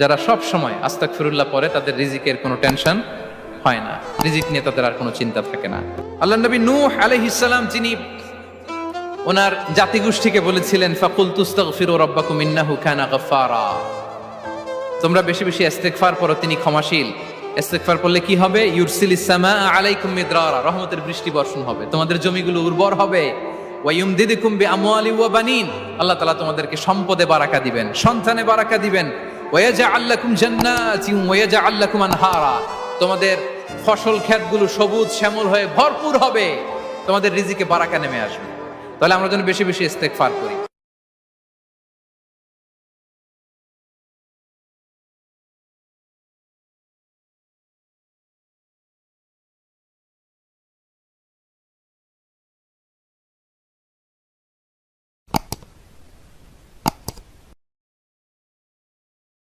যারা সব সময় আস্তাগফিরুল্লাহ পড়ে তাদের রিজিকের কোনো টেনশন হয় না, রিজিক নিয়ে তাদের আর কোনো চিন্তা থাকে না। আল্লাহ নবী নূহ আলাইহিস সালাম যিনি ওনার জাতিগোষ্ঠীকে বলেছিলেন ফাকুল তুস্তাগফিরু রাব্বাকুম ইন্নাহু কানা গাফফারা, তোমরা বেশি বেশি ইস্তেগফার পড়ো, তিনি ক্ষমাশীল। ইস্তেগফার করলে কি হবে? ইউরসিলিস সামাআ আলাইকুম মিদরারা, রহমতের বৃষ্টি বর্ষণ হবে, তোমাদের জমিগুলো উর্বর হবে। ওয়া ইউমদিদুকুম বিআমওয়ালি ওয়া বানিন, আল্লাহ তাআলা তোমাদেরকে সম্পদে বারাকা দিবেন, সন্তানে বারাকা দিবেন। ওয়া ইয়াজআল লাকুম জান্নাতিন ওয়া ইয়াজআল লাকুম আনহারা, তোমাদের ফসল ক্ষেতগুলো সবুজ শ্যামল হয়ে ভরপুর হবে, তোমাদের রিজিকে বারাকা নেমে আসবে। তাহলে আমরা যেন বেশি বেশি ইস্তেগফার করি।